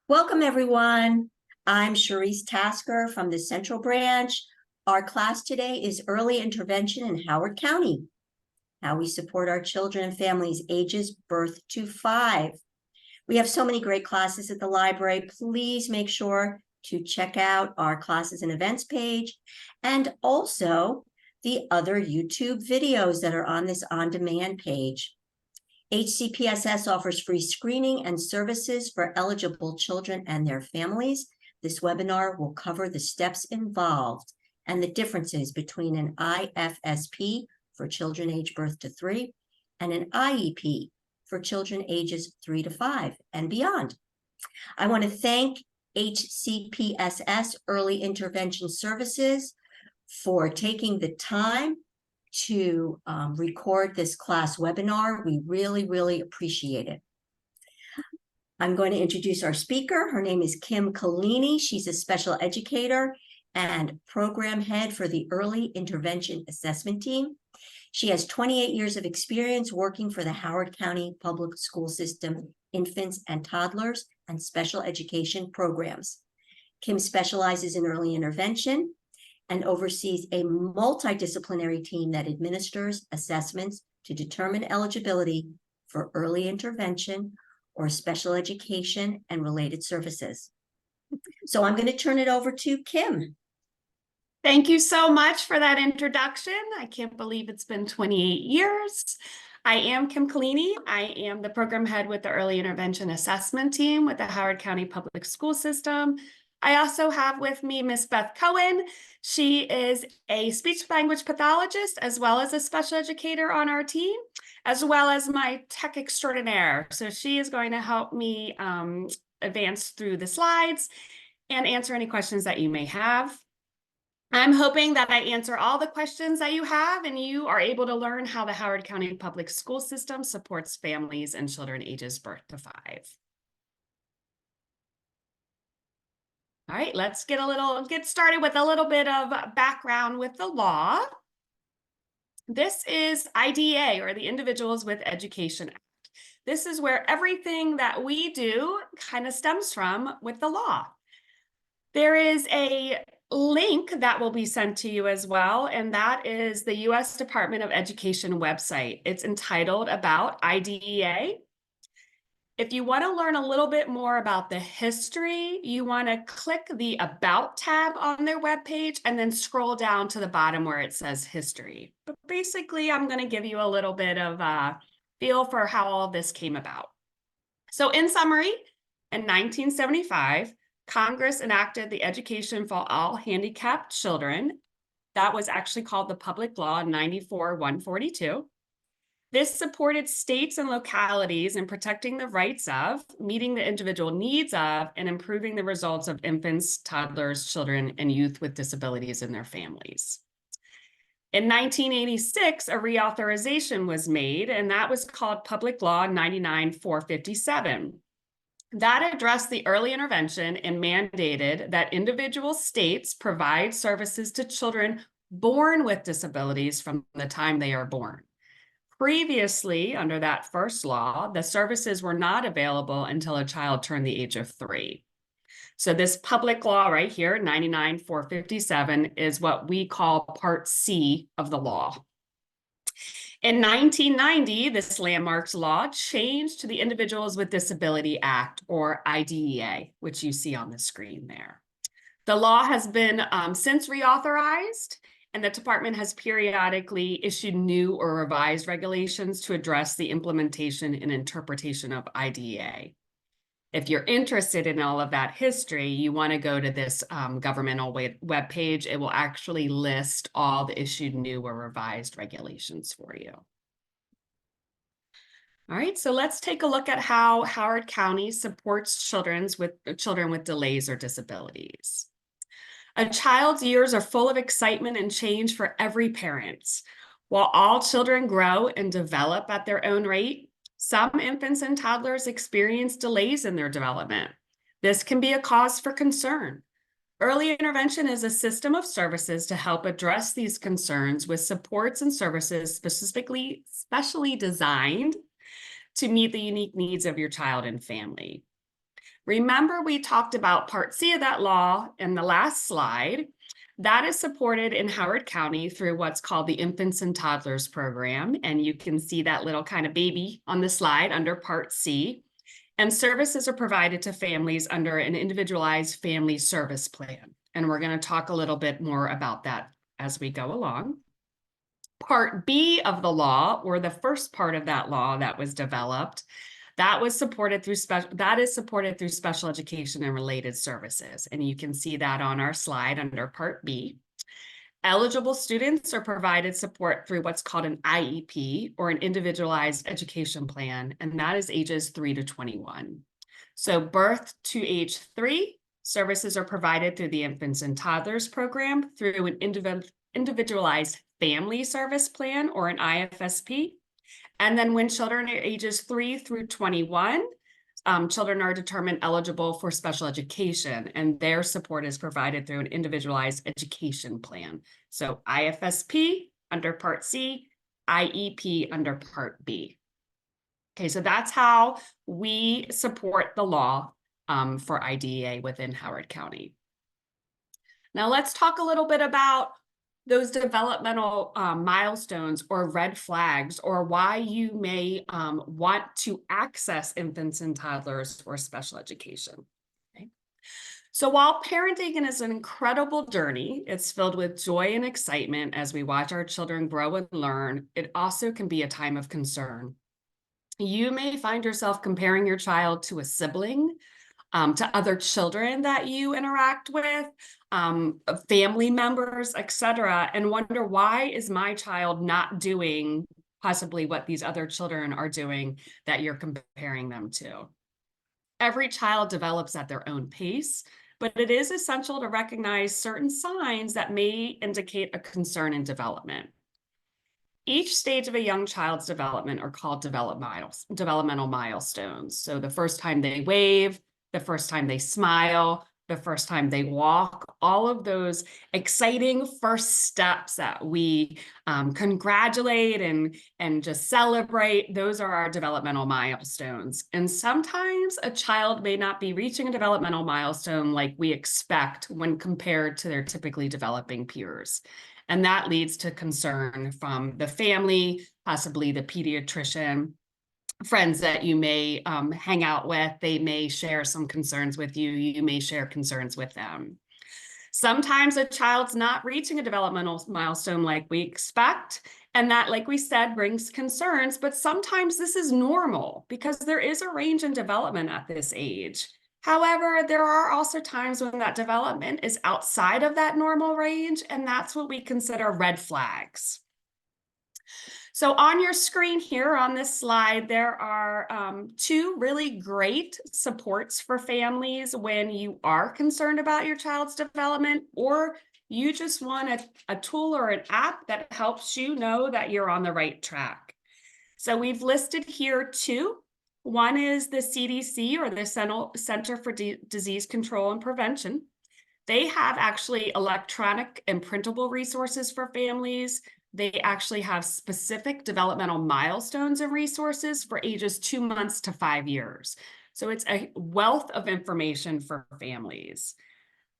Welcome, everyone. I'm Cherise Tasker from the Central Branch. Our class today is Early Intervention in Howard County, how we support our children and families ages birth to 5. We have so many great classes at the library. Please make sure to check out our classes and events page and also the other YouTube videos that are on this on-demand page. HCPSS offers free screening and services for eligible children and their families. This webinar will cover the steps involved and the differences between an IFSP for children age birth to 3 and an IEP for children ages 3 to 5 and beyond. I want to thank HCPSS Early Intervention Services for taking the time to record this class webinar. We really appreciate it. I'm going to introduce our speaker. Her name is Kim Collini. She's a special educator and program head for the Early Intervention Assessment Team. She has 28 years of experience working for the Howard County Public School System infants and toddlers and special education programs. Kim specializes in early intervention and oversees a multidisciplinary team that administers assessments to determine eligibility for early intervention or special education and related services. So I'm going to turn it over to Kim. Thank you so much for that introduction. I can't believe it's been 28 years. I am Kim Collini. I am the program head with the Early Intervention Assessment Team with the Howard County Public School System. I also have with me Miss Beth Cohen. She is a speech-language pathologist as well as a special educator on our team, as well as my tech extraordinaire. So she is going to help me advance through the slides and answer any questions that you may have. I'm hoping that I answer all the questions that you have and you are able to learn how the Howard County Public School System supports families and children ages birth to 5. All right, let's get started with a little bit of background with the law. This is IDEA, or the Individuals with Education Act. This is where everything that we do kind of stems from with the law. There is a link that will be sent to you as well, and that is the U.S. Department of Education website. It's entitled About IDEA. If you want to learn a little bit more about the history, you want to click the About tab on their webpage and then scroll down to the bottom where it says History. But basically, I'm going to give you a little bit of a feel for how all this came about. So in summary, in 1975, Congress enacted the Education for All Handicapped Children. That was actually called the Public Law 94-142. This supported states and localities in protecting the rights of, meeting the individual needs of, and improving the results of infants, toddlers, children, and youth with disabilities and their families. In 1986, a reauthorization was made, and that was called Public Law 99-457. That addressed the early intervention and mandated that individual states provide services to children born with disabilities from the time they are born. Previously, under that first law, the services were not available until a child turned the age of 3. So this public law right here, 99-457, is what we call Part C of the law. In 1990, this landmarks law changed to the Individuals with Disability Act, or IDEA, which you see on the screen there. The law has been since reauthorized, and the department has periodically issued new or revised regulations to address the implementation and interpretation of IDEA. If you're interested in all of that history, you want to go to this governmental webpage. It will actually list all the issued new or revised regulations for you. All right, so let's take a look at how Howard County supports children with delays or disabilities. A child's years are full of excitement and change for every parent. While all children grow and develop at their own rate, some infants and toddlers experience delays in their development. This can be a cause for concern. Early intervention is a system of services to help address these concerns with supports and services specially designed to meet the unique needs of your child and family. Remember, we talked about Part C of that law in the last slide. That is supported in Howard County through what's called the Infants and Toddlers program. And you can see that little kind of baby on the slide under Part C. And services are provided to families under an individualized family service plan. And we're going to talk a little bit more about that as we go along. Part B of the law, or the first part of that law that was developed, that is supported through special education and related services. And you can see that on our slide under Part B. Eligible students are provided support through what's called an IEP, or an individualized education plan, and that is ages 3 to 21. So birth to age 3, services are provided through the Infants and Toddlers program through an individualized family service plan, or an IFSP. And then when children are ages 3 through 21, children are determined eligible for special education, and their support is provided through an individualized education plan. So IFSP under Part C, IEP under Part B. Okay, so that's how we support the law for IDEA within Howard County. Now let's talk a little bit about those developmental milestones or red flags, or why you may want to access infants and toddlers for special education. Okay. So while parenting is an incredible journey, it's filled with joy and excitement as we watch our children grow and learn, it also can be a time of concern. You may find yourself comparing your child to a sibling, to other children that you interact with, family members, etc., and wonder, why is my child not doing possibly what these other children are doing that you're comparing them to? Every child develops at their own pace, but it is essential to recognize certain signs that may indicate a concern in development. Each stage of a young child's development are called developmental milestones. So the first time they wave, the first time they smile, the first time they walk, all of those exciting first steps that we congratulate and just celebrate, those are our developmental milestones. And sometimes a child may not be reaching a developmental milestone like we expect when compared to their typically developing peers. And that leads to concern from the family, possibly the pediatrician, friends that you may hang out with. They may share some concerns with you. You may share concerns with them. Sometimes a child's not reaching a developmental milestone like we expect, and that, like we said, brings concerns, but sometimes this is normal because there is a range in development at this age. However, there are also times when that development is outside of that normal range, and that's what we consider red flags. So on your screen here on this slide, there are 2 really great supports for families when you are concerned about your child's development, or you just want a tool or an app that helps you know that you're on the right track. So we've listed here 2. One is the CDC, or the Center for Disease Control and Prevention. They have actually electronic and printable resources for families. They actually have specific developmental milestones and resources for ages 2 months to 5 years. So it's a wealth of information for families.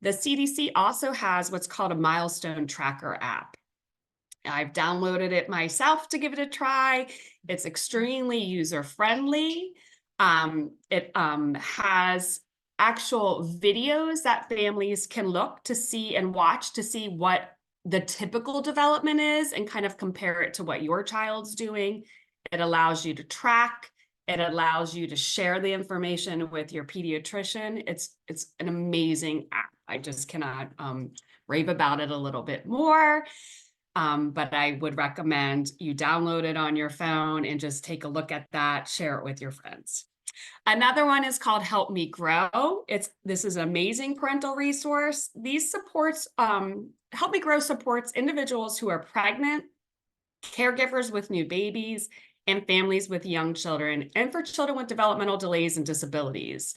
The CDC also has what's called a milestone tracker app. I've downloaded it myself to give it a try. It's extremely user-friendly. It has actual videos that families can look to see and watch to see what the typical development is and kind of compare it to what your child's doing. It allows you to track. It allows you to share the information with your pediatrician. It's an amazing app. I just cannot rave about it a little bit more. But I would recommend you download it on your phone and just take a look at that, share it with your friends. Another one is called Help Me Grow. This is an amazing parental resource. These supports, Help Me Grow supports individuals who are pregnant, caregivers with new babies, and families with young children, and for children with developmental delays and disabilities.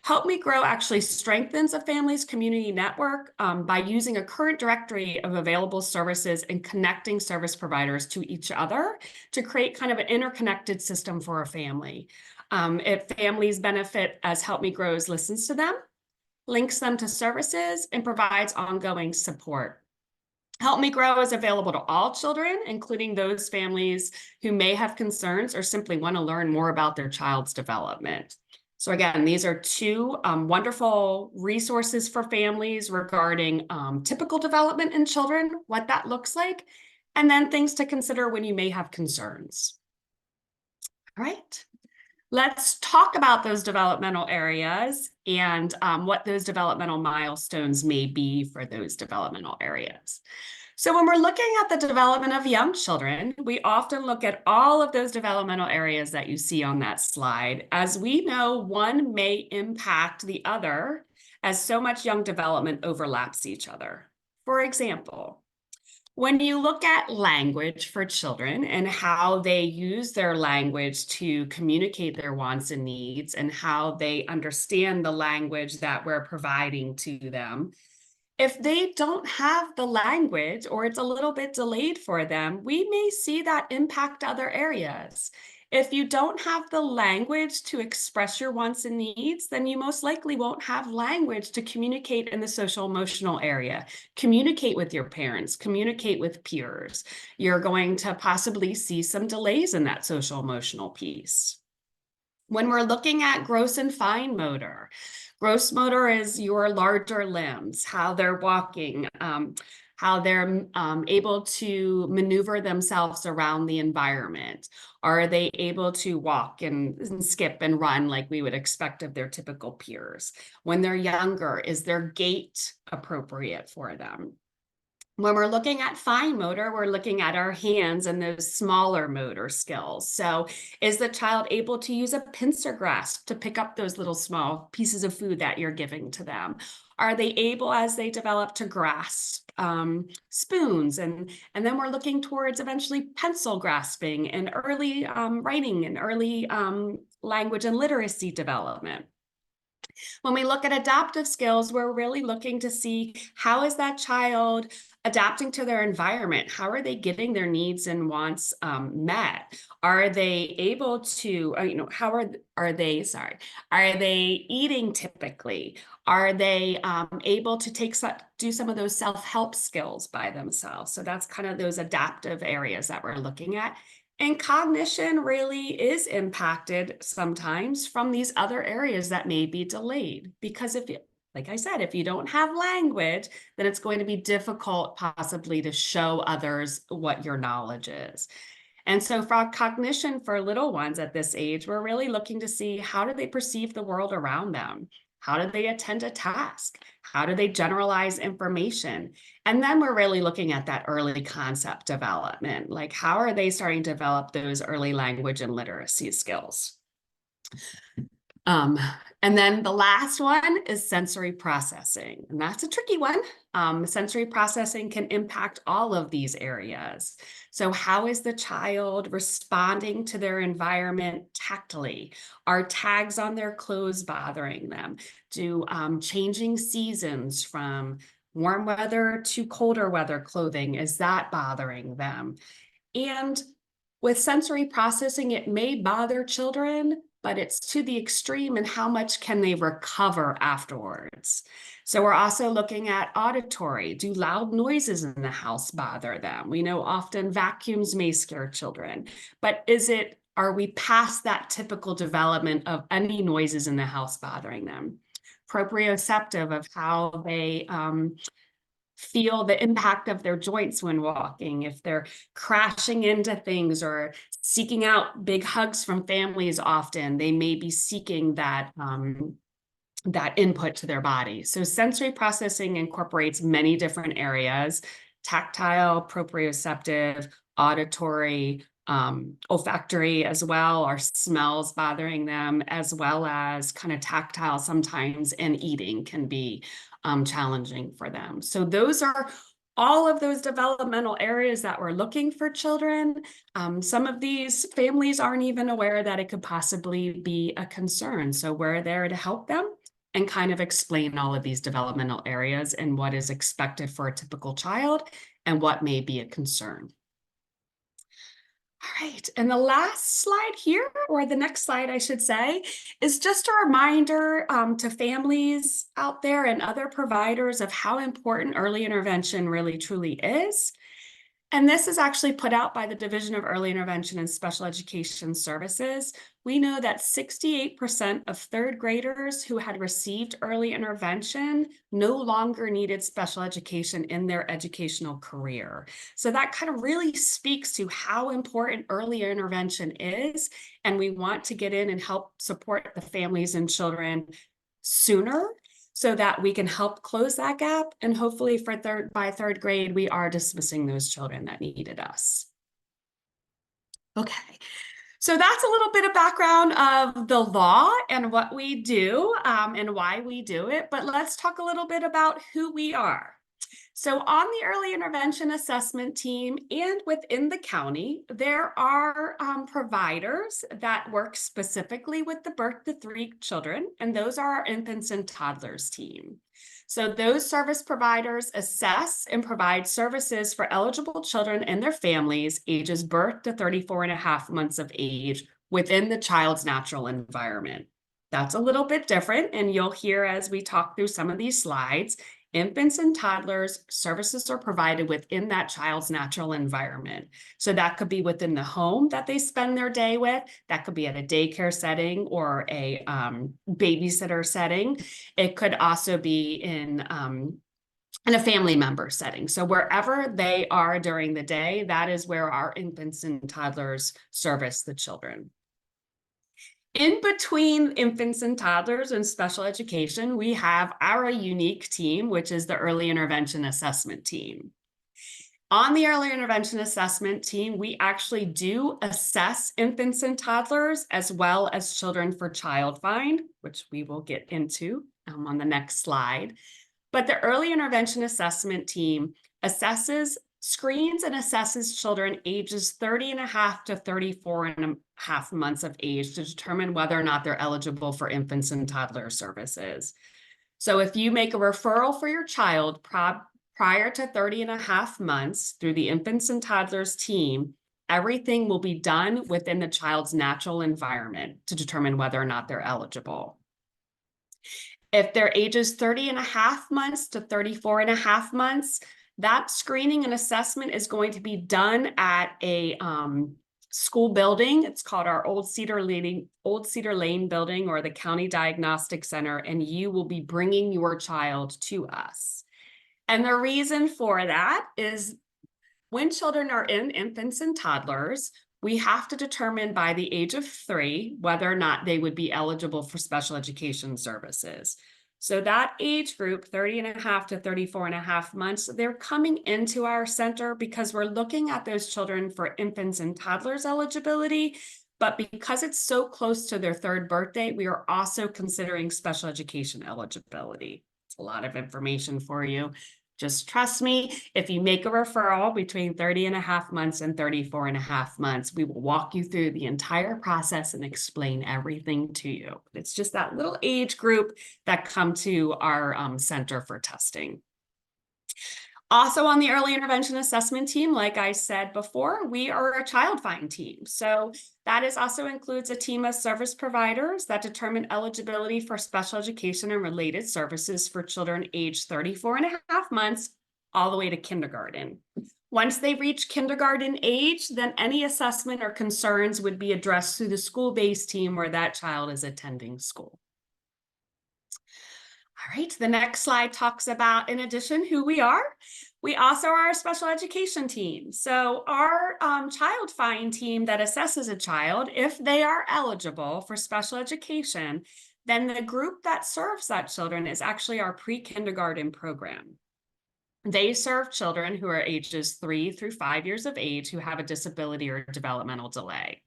Help Me Grow actually strengthens a family's community network by using a current directory of available services and connecting service providers to each other to create kind of an interconnected system for a family. If families benefit as Help Me Grows listens to them, links them to services, and provides ongoing support. Help Me Grow is available to all children, including those families who may have concerns or simply want to learn more about their child's development. So again, these are two wonderful resources for families regarding typical development in children, what that looks like, and then things to consider when you may have concerns. All right. Let's talk about those developmental areas and what those developmental milestones may be for those developmental areas. So when we're looking at the development of young children, we often look at all of those developmental areas that you see on that slide. As we know, one may impact the other as so much young development overlaps each other. For example, when you look at language for children and how they use their language to communicate their wants and needs and how they understand the language that we're providing to them, if they don't have the language or it's a little bit delayed for them, we may see that impact other areas. If you don't have the language to express your wants and needs, then you most likely won't have language to communicate in the social emotional area, communicate with your parents, communicate with peers. You're going to possibly see some delays in that social emotional piece. When we're looking at gross and fine motor, gross motor is your larger limbs, how they're walking, how they're able to maneuver themselves around the environment. Are they able to walk and skip and run like we would expect of their typical peers? When they're younger, is their gait appropriate for them? When we're looking at fine motor, we're looking at our hands and those smaller motor skills. So is the child able to use a pincer grasp to pick up those little small pieces of food that you're giving to them? Are they able, as they develop, to grasp spoons? And then we're looking towards eventually pencil grasping and early writing and early language and literacy development. When we look at adaptive skills, we're really looking to see how is that child adapting to their environment? How are they getting their needs and wants met? Are they able to, how are they eating typically? Are they able to do some of those self-help skills by themselves? So that's kind of those adaptive areas that we're looking at. And cognition really is impacted sometimes from these other areas that may be delayed. Because like I said, if you don't have language, then it's going to be difficult possibly to show others what your knowledge is. And so for cognition for little ones at this age, we're really looking to see how do they perceive the world around them? How do they attend a task? How do they generalize information? And then we're really looking at that early concept development, like how are they starting to develop those early language and literacy skills? And then the last one is sensory processing, and that's a tricky one. Sensory processing can impact all of these areas. So how is the child responding to their environment tactily? Are tags on their clothes bothering them? Do changing seasons from warm weather to colder weather clothing, is that bothering them? And with sensory processing, it may bother children, but it's to the extreme and how much can they recover afterwards. So we're also looking at auditory. Do loud noises in the house bother them? We know often vacuums may scare children, but are we past that typical development of any noises in the house bothering them? Proprioceptive of how they feel the impact of their joints when walking, if they're crashing into things or seeking out big hugs from families often, they may be seeking that input to their body. So sensory processing incorporates many different areas: tactile, proprioceptive, auditory, olfactory as well, are smells bothering them, as well as kind of tactile sometimes, and eating can be challenging for them. So those are all of those developmental areas that we're looking for children. Some of these families aren't even aware that it could possibly be a concern. So we're there to help them and kind of explain all of these developmental areas and what is expected for a typical child and what may be a concern. All right, and the last slide here, or the next slide, I should say, is just a reminder to families out there and other providers of how important early intervention really truly is. And this is actually put out by the Division of Early Intervention and Special Education Services. We know that 68% of third graders who had received early intervention no longer needed special education in their educational career. So that kind of really speaks to how important early intervention is. And we want to get in and help support the families and children sooner, so that we can help close that gap. And hopefully by third grade, we are dismissing those children that needed us. Okay, so that's a little bit of background of the law and what we do and why we do it. But let's talk a little bit about who we are. So on the early intervention assessment team and within the county, there are providers that work specifically with the birth to 3 children, and those are our infants and toddlers team. So those service providers assess and provide services for eligible children and their families ages birth to 34.5 months of age within the child's natural environment. That's a little bit different, and you'll hear as we talk through some of these slides. Infants and toddlers services are provided within that child's natural environment. So that could be within the home that they spend their day with. That could be at a daycare setting or a babysitter setting. It could also be in a family member setting. So wherever they are during the day, that is where our infants and toddlers service the children. In between infants and toddlers and special education, we have our unique team, which is the early intervention assessment team. On the early intervention assessment team, we actually do assess infants and toddlers as well as children for childfind, which we will get into on the next slide. But the early intervention assessment team screens and assesses children ages 30.5 to 34.5 months of age to determine whether or not they're eligible for infants and toddler services. So if you make a referral for your child prior to 30.5 months through the infants and toddlers team, everything will be done within the child's natural environment to determine whether or not they're eligible. If they're ages 30.5 months to 34.5 months, that screening and assessment is going to be done at a school building. It's called our Old Cedar Lane building, or the County Diagnostic Center, and you will be bringing your child to us. And the reason for that is when children are in infants and toddlers, we have to determine by the age of 3 whether or not they would be eligible for special education services. So that age group, 30.5 to 34.5 months, they're coming into our center because we're looking at those children for infants and toddlers eligibility. But because it's so close to their 3rd birthday, we are also considering special education eligibility. It's a lot of information for you. Just trust me, if you make a referral between 30.5 months and 34.5 months, we will walk you through the entire process and explain everything to you. It's just that little age group that come to our center for testing. Also on the early intervention assessment team, like I said before, we are a childfind team. So that also includes a team of service providers that determine eligibility for special education and related services for children aged 34.5 months all the way to kindergarten. Once they reach kindergarten age, then any assessment or concerns would be addressed through the school-based team where that child is attending school. All right, the next slide talks about, in addition, who we are. We also are a special education team. So our child find team that assesses a child, if they are eligible for special education, then the group that serves that children is actually our pre-kindergarten program. They serve children who are ages 3 through 5 years of age who have a disability or developmental delay.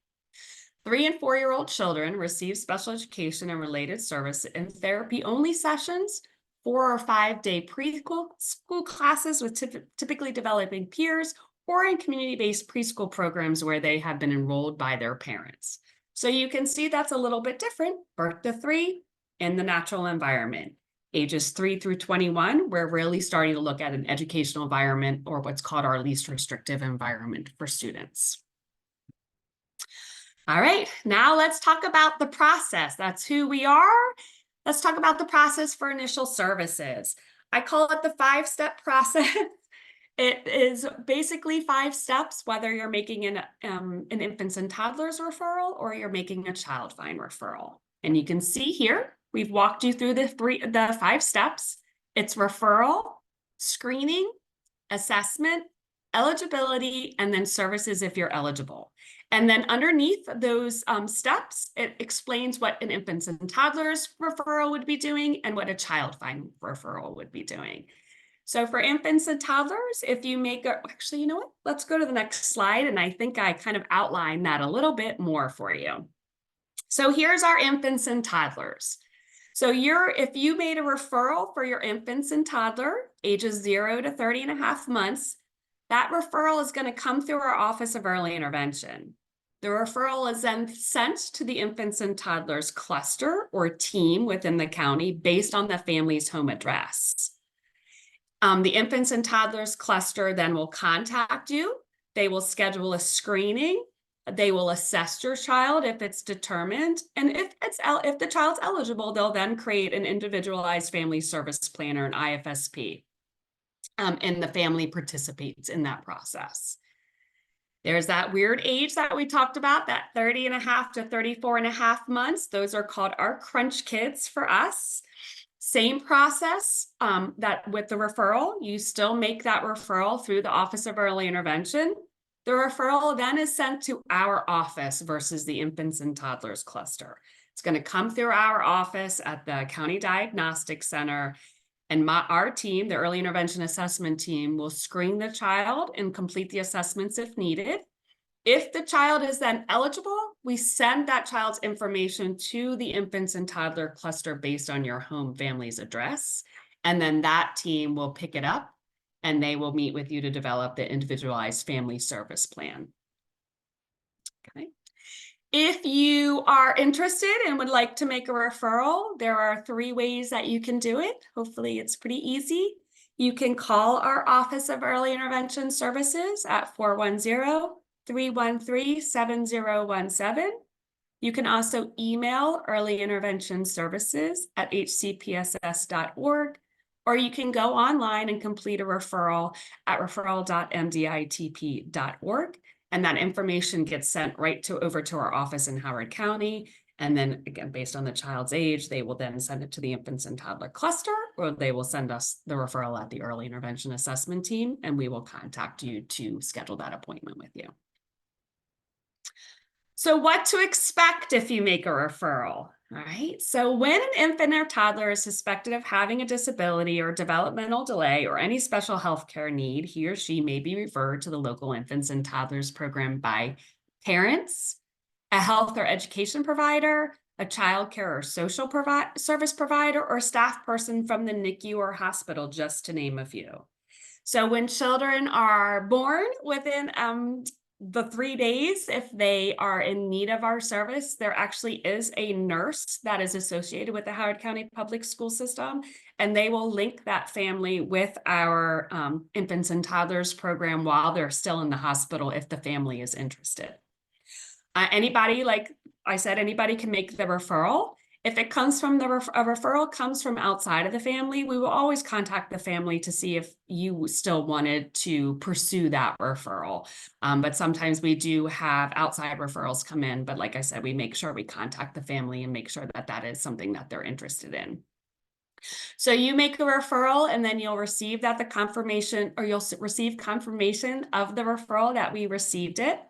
3- and 4-year-old children receive special education and related service in therapy-only sessions, 4 or 5-day preschool school classes with typically developing peers, or in community-based preschool programs where they have been enrolled by their parents. So you can see that's a little bit different. Birth to 3 in the natural environment. Ages 3 through 21, we're really starting to look at an educational environment, or what's called our least restrictive environment for students. All right, now let's talk about the process. That's who we are. Let's talk about the process for initial services. I call it the 5-step process. It is basically 5 steps, whether you're making an infants and toddlers referral or you're making a childfind referral. And you can see here, we've walked you through the 5 steps. It's referral, screening, assessment, eligibility, and then services if you're eligible. And then underneath those steps, it explains what an infants and toddlers referral would be doing and what a childfind referral would be doing. So for infants and toddlers, if you make actually, you know what? Let's go to the next slide. And I think I kind of outlined that a little bit more for you. So here's our infants and toddlers. So if you made a referral for your infants and toddler, ages 0 to 30.5 months, that referral is going to come through our Office of Early Intervention. The referral is then sent to the infants and toddlers cluster or team within the county based on the family's home address. The infants and toddlers cluster then will contact you. They will schedule a screening. They will assess your child if it's determined. And if the child's eligible, they'll then create an individualized family service plan or an IFSP. And the family participates in that process. There's that weird age that we talked about, that 30.5 to 34.5 months. Those are called our crunch kids for us. Same process that with the referral, you still make that referral through the Office of Early Intervention. The referral then is sent to our office versus the infants and toddlers cluster. It's going to come through our office at the County Diagnostic Center. And our team, the Early Intervention Assessment Team, will screen the child and complete the assessments if needed. If the child is then eligible, we send that child's information to the infants and toddler cluster based on your home family's address. And then that team will pick it up and they will meet with you to develop the individualized family service plan. Okay. If you are interested and would like to make a referral, there are 3 ways that you can do it. Hopefully it's pretty easy. You can call our Office of Early Intervention Services at 410-313-7017. You can also email earlyinterventionservices@hcpss.org, or you can go online and complete a referral at referral.mditp.org. And that information gets sent over to our office in Howard County. And then again, based on the child's age, they will then send it to the infants and toddler cluster, or they will send us the referral at the Early Intervention Assessment Team, and we will contact you to schedule that appointment with you. So what to expect if you make a referral? All right, so when an infant or toddler is suspected of having a disability or developmental delay or any special health care need, he or she may be referred to the local infants and toddlers program by parents, a health or education provider, a child care or social service provider, or staff person from the NICU or hospital, just to name a few. So when children are born within the 3 days, if they are in need of our service, there actually is a nurse that is associated with the Howard County Public School System, and they will link that family with our infants and toddlers program while they're still in the hospital if the family is interested. Anybody, like I said, anybody can make the referral. If it comes from a referral comes from outside of the family, we will always contact the family to see if you still wanted to pursue that referral. But sometimes we do have outside referrals come in. But like I said, we make sure we contact the family and make sure that that is something that they're interested in. So you make a referral and then you'll receive you'll receive confirmation of the referral that we received it.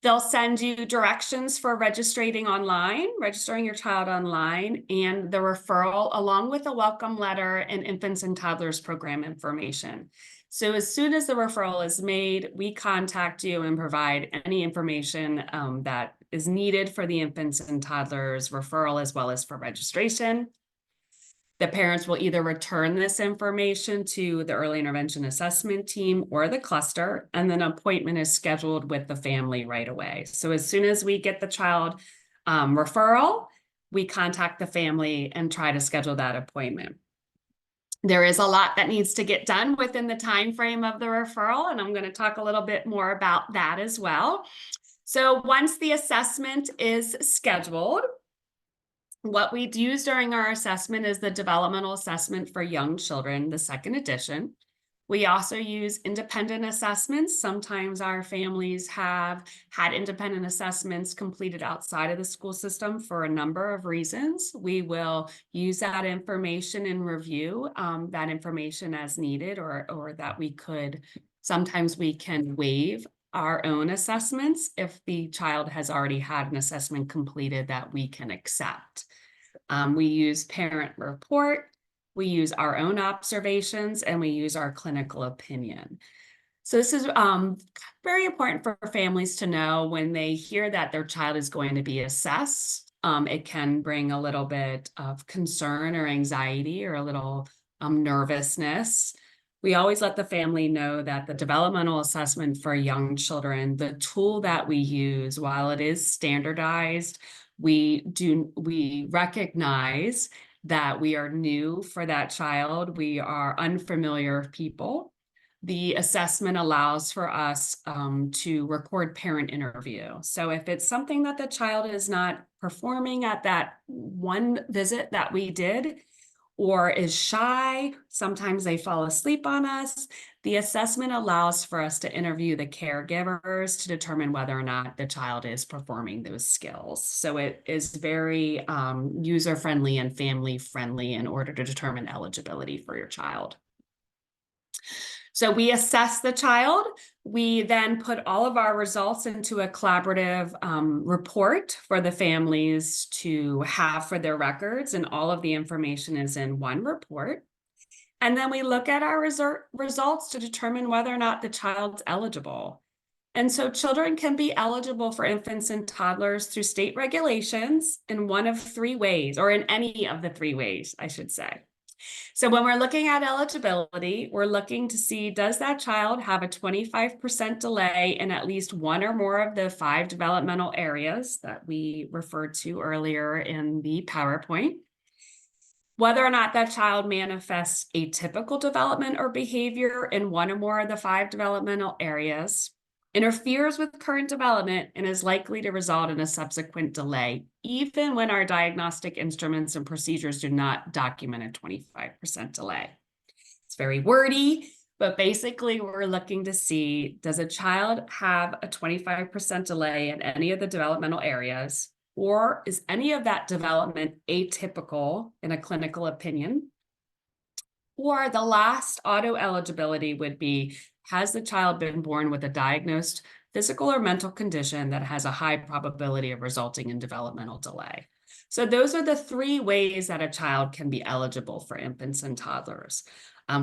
They'll send you directions for registering your child online, and the referral along with a welcome letter and infants and toddlers program information. So as soon as the referral is made, we contact you and provide any information that is needed for the infants and toddlers referral as well as for registration. The parents will either return this information to the Early Intervention Assessment Team or the cluster, and then an appointment is scheduled with the family right away. So as soon as we get the child referral, we contact the family and try to schedule that appointment. There is a lot that needs to get done within the time frame of the referral, and I'm going to talk a little bit more about that as well. So once the assessment is scheduled, what we use during our assessment is the developmental assessment for young children, the second edition. We also use independent assessments. Sometimes our families have had independent assessments completed outside of the school system for a number of reasons. We will use that information and review that information as needed, or that we could, sometimes we can waive our own assessments if the child has already had an assessment completed that we can accept. We use parent report, we use our own observations, and we use our clinical opinion. So this is very important for families to know when they hear that their child is going to be assessed. It can bring a little bit of concern or anxiety or a little nervousness. We always let the family know that the developmental assessment for young children, the tool that we use, while it is standardized, we recognize that we are new for that child. We are unfamiliar people. The assessment allows for us to record parent interview. So if it's something that the child is not performing at that one visit that we did, or is shy, sometimes they fall asleep on us, the assessment allows for us to interview the caregivers to determine whether or not the child is performing those skills. So it is very user-friendly and family-friendly in order to determine eligibility for your child. So we assess the child. We then put all of our results into a collaborative report for the families to have for their records, and all of the information is in one report. And then we look at our results to determine whether or not the child's eligible. And so children can be eligible for infants and toddlers through state regulations in one of three ways, or in any of the three ways, I should say. So when we're looking at eligibility, we're looking to see, does that child have a 25% delay in at least one or more of the 5 developmental areas that we referred to earlier in the PowerPoint? Whether or not that child manifests atypical development or behavior in one or more of the 5 developmental areas, interferes with current development, and is likely to result in a subsequent delay, even when our diagnostic instruments and procedures do not document a 25% delay. It's very wordy, but basically we're looking to see, does a child have a 25% delay in any of the developmental areas, or is any of that development atypical in a clinical opinion? Or the last auto eligibility would be, has the child been born with a diagnosed physical or mental condition that has a high probability of resulting in developmental delay? So those are the 3 ways that a child can be eligible for infants and toddlers.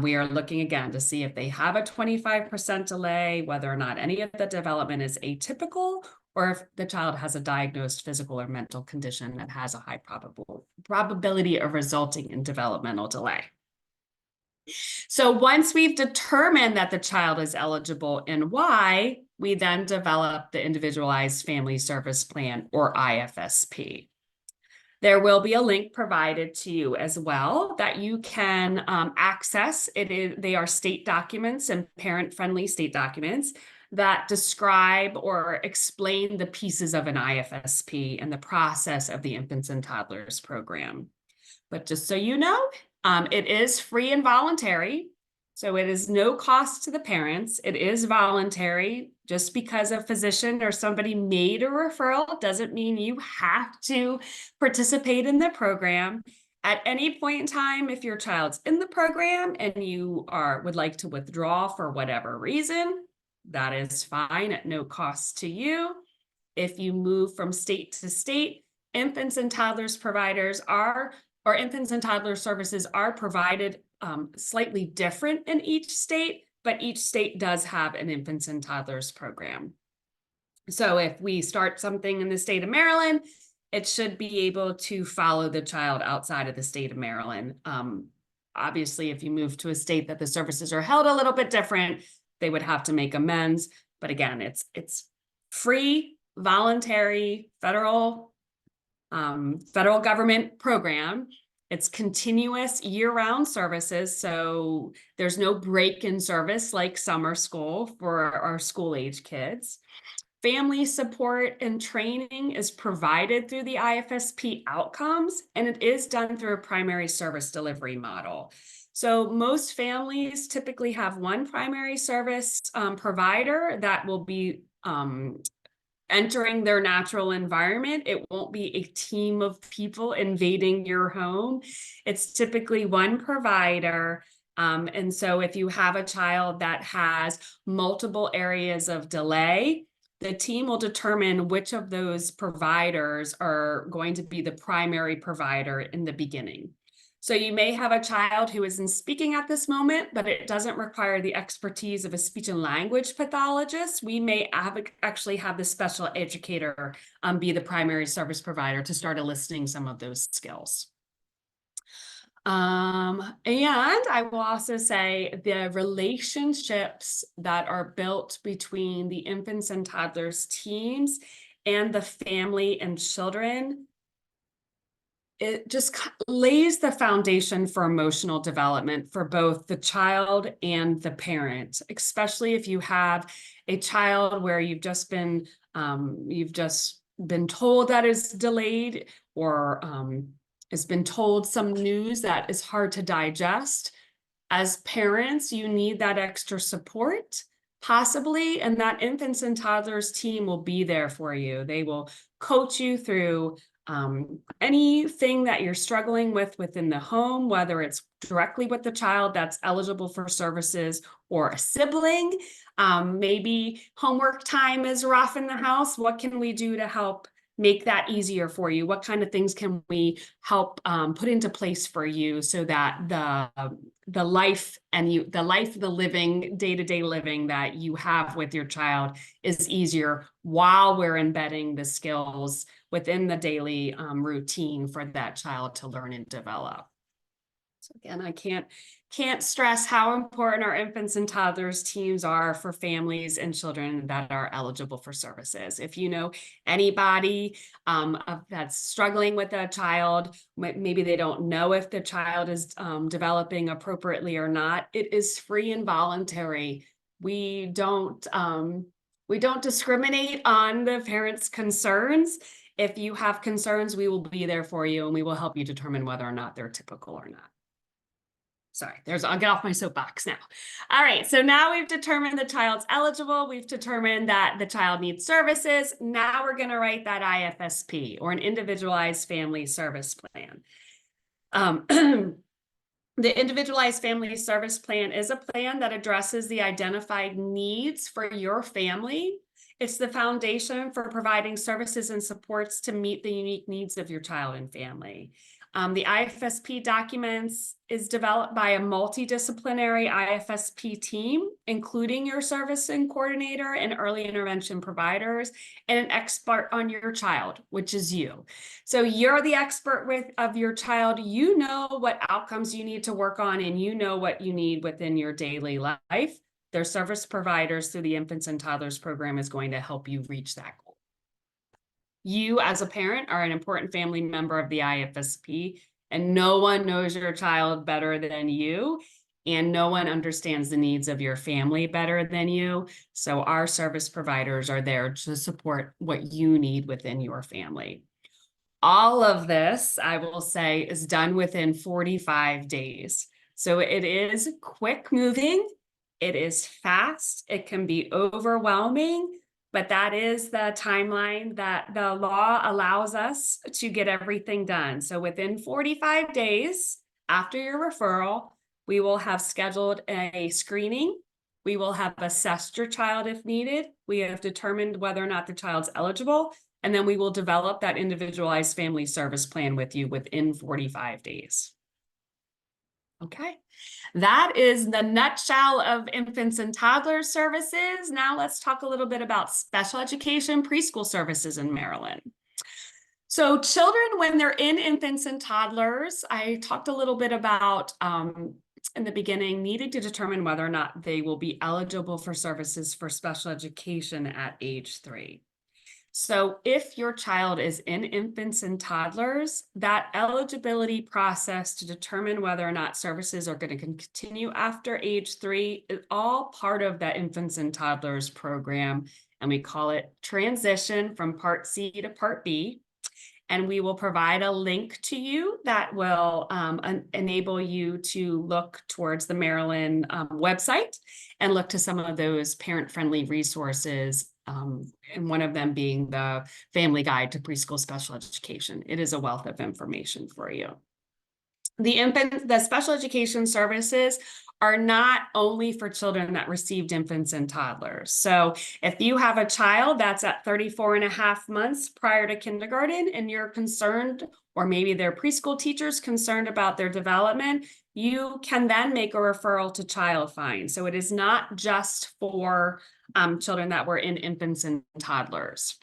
We are looking again to see if they have a 25% delay, whether or not any of the development is atypical, or if the child has a diagnosed physical or mental condition that has a high probability of resulting in developmental delay. So once we've determined that the child is eligible and why, we then develop the Individualized Family Service Plan, or IFSP. There will be a link provided to you as well that you can access. They are state documents and parent-friendly state documents that describe or explain the pieces of an IFSP and the process of the Infants and Toddlers program. But just so you know, it is free and voluntary. So it is no cost to the parents. It is voluntary. Just because a physician or somebody made a referral doesn't mean you have to participate in the program. At any point in time, if your child's in the program and you would like to withdraw for whatever reason, that is fine at no cost to you. If you move from state to state, infants and toddlers providers or infants and toddler services are provided slightly different in each state, but each state does have an infants and toddlers program. So if we start something in the state of Maryland, it should be able to follow the child outside of the state of Maryland. Obviously, if you move to a state that the services are held a little bit different, they would have to make amends. But again, it's free, voluntary, federal government program. It's continuous year-round services, so there's no break in service like summer school for our school-age kids. Family support and training is provided through the IFSP outcomes, and it is done through a primary service delivery model. So most families typically have one primary service provider that will be entering their natural environment. It won't be a team of people invading your home. It's typically one provider. And so if you have a child that has multiple areas of delay, the team will determine which of those providers are going to be the primary provider in the beginning. So you may have a child who isn't speaking at this moment, but it doesn't require the expertise of a speech and language pathologist. We may actually have the special educator be the primary service provider to start eliciting some of those skills. And I will also say the relationships that are built between the infants and toddlers teams and the family and children, it just lays the foundation for emotional development for both the child and the parent, especially if you have a child where you've just been told that is delayed, or has been told some news that is hard to digest. As parents, you need that extra support, possibly, and that infants and toddlers team will be there for you. They will coach you through anything that you're struggling with within the home, whether it's directly with the child that's eligible for services or a sibling. Maybe homework time is rough in the house. What can we do to help make that easier for you? What kind of things can we help put into place for you so that the life the living, day-to-day living that you have with your child is easier, while we're embedding the skills within the daily routine for that child to learn and develop. So again, I can't stress how important our infants and toddlers teams are for families and children that are eligible for services. If you know anybody that's struggling with a child, maybe they don't know if the child is developing appropriately or not, it is free and voluntary. We don't discriminate on the parents' concerns. If you have concerns, we will be there for you, and we will help you determine whether or not they're typical or not. Sorry, I'll get off my soapbox now. All right, so now we've determined the child's eligible. We've determined that the child needs services. Now we're gonna write that IFSP, or an individualized family service plan. The individualized family service plan is a plan that addresses the identified needs for your family. It's the foundation for providing services and supports to meet the unique needs of your child and family. The IFSP documents is developed by a multidisciplinary IFSP team, including your service and coordinator and early intervention providers, and an expert on your child, which is you. So you're the expert of your child. You know what outcomes you need to work on, and you know what you need within your daily life. Their service providers through the Infants and Toddlers program is going to help you reach that goal. You, as a parent, are an important family member of the IFSP, and no one knows your child better than you, and no one understands the needs of your family better than you. So our service providers are there to support what you need within your family. All of this, I will say, is done within 45 days. So it is quick moving. It is fast. It can be overwhelming, but that is the timeline that the law allows us to get everything done. So within 45 days after your referral, we will have scheduled a screening. We will have assessed your child if needed. We have determined whether or not the child's eligible, and then we will develop that individualized family service plan with you within 45 days. Okay, that is the nutshell of infants and toddlers services. Now let's talk a little bit about special education preschool services in Maryland. So children, when they're in infants and toddlers, I talked a little bit about in the beginning, needing to determine whether or not they will be eligible for services for special education at age 3. So if your child is in infants and toddlers, that eligibility process to determine whether or not services are going to continue after age 3 is all part of that infants and toddlers program and we call it Transition from Part C to Part B. And we will provide a link to you that will enable you to look towards the Maryland website and look to some of those parent-friendly resources, and one of them being the Family Guide to Preschool Special Education. It is a wealth of information for you. The special education services are not only for children that received infants and toddlers. So if you have a child that's at 34.5 months prior to kindergarten and you're concerned, or maybe their preschool teacher's concerned about their development, you can then make a referral to childfind. So it is not just for children that were in infants and toddlers.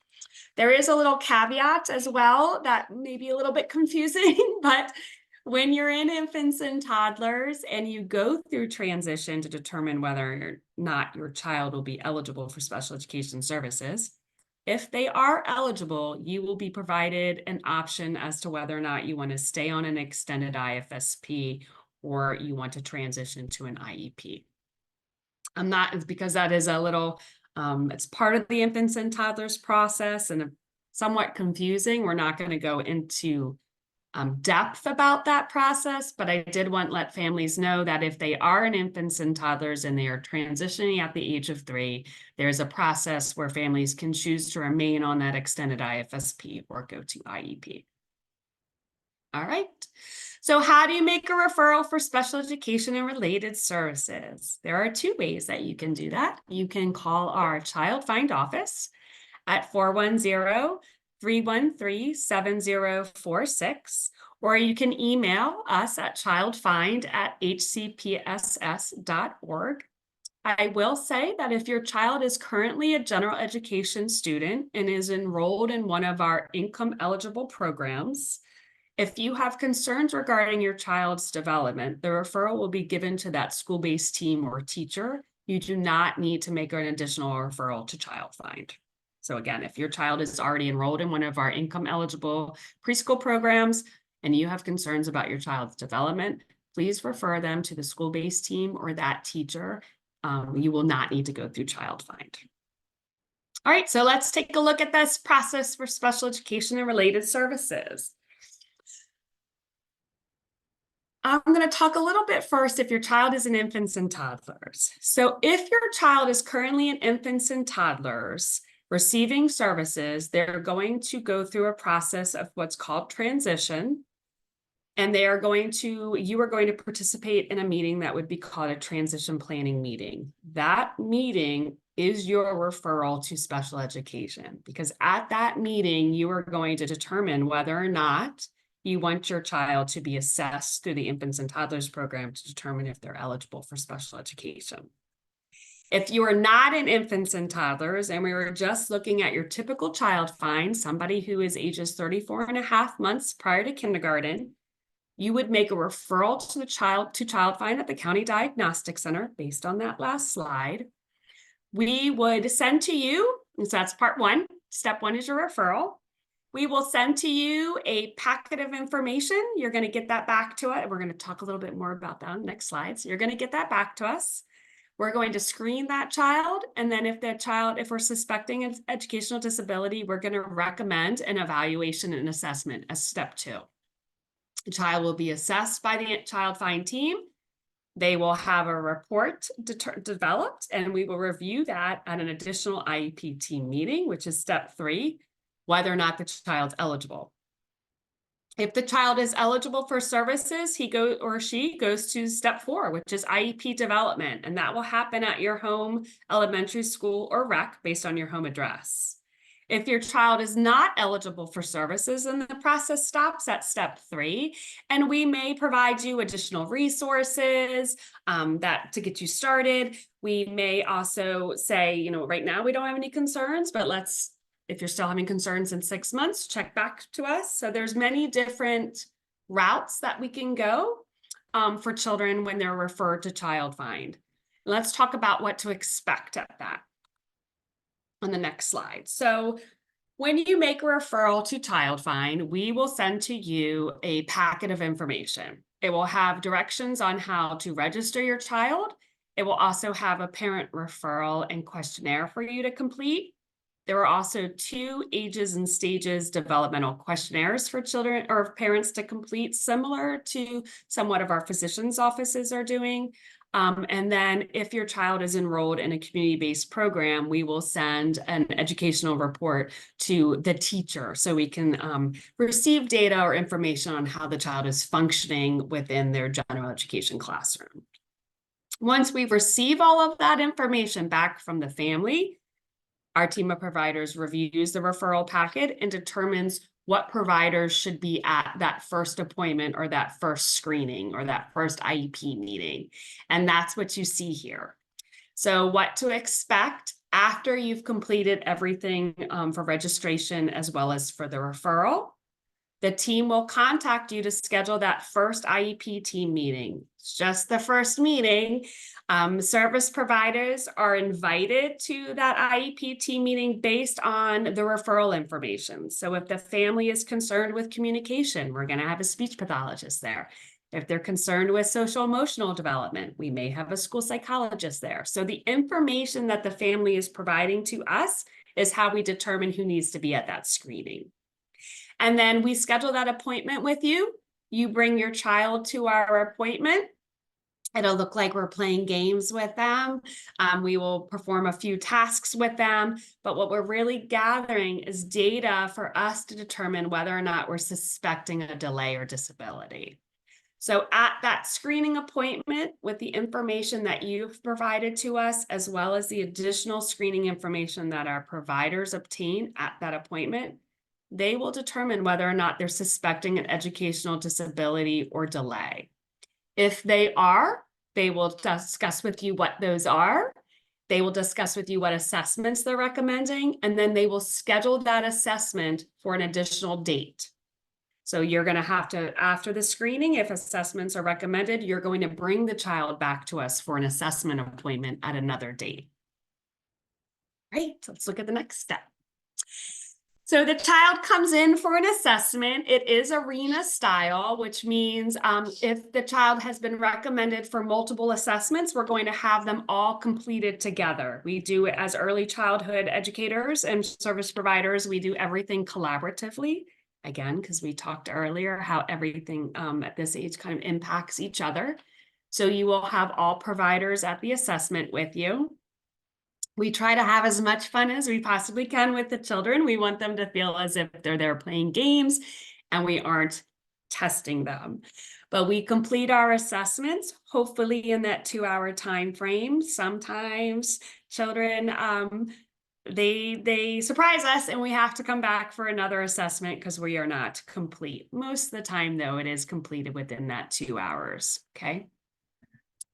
There is a little caveat as well that may be a little bit confusing, but when you're in infants and toddlers and you go through transition to determine whether or not your child will be eligible for special education services, if they are eligible, you will be provided an option as to whether or not you want to stay on an extended IFSP or you want to transition to an IEP. Because that is a little, it's part of the infants and toddlers process and somewhat confusing. We're not going to go into depth about that process, but I did want to let families know that if they are in infants and toddlers and they are transitioning at the age of 3, there's a process where families can choose to remain on that extended IFSP or go to IEP. All right. So how do you make a referral for special education and related services? There are 2 ways that you can do that. You can call our childfind office at 410-313-7046, or you can email us at childfind@hcpss.org. I will say that if your child is currently a general education student and is enrolled in one of our income eligible programs, if you have concerns regarding your child's development, the referral will be given to that school-based team or teacher. You do not need to make an additional referral to childfind. So again, if your child is already enrolled in one of our income eligible preschool programs and you have concerns about your child's development, please refer them to the school-based team or that teacher. You will not need to go through childfind. All right, so let's take a look at this process for special education and related services. I'm going to talk a little bit first if your child is in infants and toddlers. So if your child is currently in infants and toddlers receiving services, they're going to go through a process of what's called transition. And you are going to participate in a meeting that would be called a transition planning meeting. That meeting is your referral to special education, because at that meeting, you are going to determine whether or not you want your child to be assessed through the infants and toddlers program to determine if they're eligible for special education. If you are not in infants and toddlers, and we were just looking at your typical childfind, somebody who is ages 34.5 months prior to kindergarten, you would make a referral to childfind at the County Diagnostic Center based on that last slide. We would send to you, and so that's part 1. Step 1 is your referral. We will send to you a packet of information. You're going to get that back to us. We're going to talk a little bit more about that on the next slide. So you're going to get that back to us. We're going to screen that child. And then if we're suspecting an educational disability, we're going to recommend an evaluation and assessment as step 2. The child will be assessed by the childfind team. They will have a report developed, and we will review that at an additional IEP team meeting, which is step 3, whether or not the child's eligible. If the child is eligible for services, he or she goes to step 4, which is IEP development, and that will happen at your home elementary school or rec based on your home address. If your child is not eligible for services, then the process stops at step 3, and we may provide you additional resources to get you started. We may also say, right now we don't have any concerns, but if you're still having concerns in 6 months, check back to us. So there's many different routes that we can go for children when they're referred to childfind. Let's talk about what to expect at that on the next slide. So when you make a referral to childfind, we will send to you a packet of information. It will have directions on how to register your child. It will also have a parent referral and questionnaire for you to complete. There are also 2 ages and stages developmental questionnaires for children or parents to complete, similar to somewhat of our physicians' offices are doing. And then if your child is enrolled in a community-based program, we will send an educational report to the teacher so we can receive data or information on how the child is functioning within their general education classroom. Once we receive all of that information back from the family, our team of providers reviews the referral packet and determines what providers should be at that first appointment or that first screening or that first IEP meeting. And that's what you see here. So what to expect after you've completed everything for registration as well as for the referral. The team will contact you to schedule that first IEP team meeting. It's just the first meeting. Service providers are invited to that IEP team meeting based on the referral information. So if the family is concerned with communication, we're going to have a speech pathologist there. If they're concerned with social emotional development, we may have a school psychologist there. So the information that the family is providing to us is how we determine who needs to be at that screening. And then we schedule that appointment with you. You bring your child to our appointment. It'll look like we're playing games with them. We will perform a few tasks with them, but what we're really gathering is data for us to determine whether or not we're suspecting a delay or disability. So at that screening appointment, with the information that you've provided to us, as well as the additional screening information that our providers obtain at that appointment, they will determine whether or not they're suspecting an educational disability or delay. If they are, they will discuss with you what those are. They will discuss with you what assessments they're recommending, and then they will schedule that assessment for an additional date. So you're going to have to, after the screening, if assessments are recommended, you're going to bring the child back to us for an assessment appointment at another date. All right, let's look at the next step. So the child comes in for an assessment. It is arena style, which means if the child has been recommended for multiple assessments, we're going to have them all completed together. We do it as early childhood educators and service providers. We do everything collaboratively. Again, because we talked earlier how everything at this age kind of impacts each other. So you will have all providers at the assessment with you. We try to have as much fun as we possibly can with the children. We want them to feel as if they're there playing games and we aren't testing them. But we complete our assessments, hopefully in that 2-hour time frame. Sometimes children, they surprise us and we have to come back for another assessment because we are not complete. Most of the time, though, it is completed within that 2 hours, okay?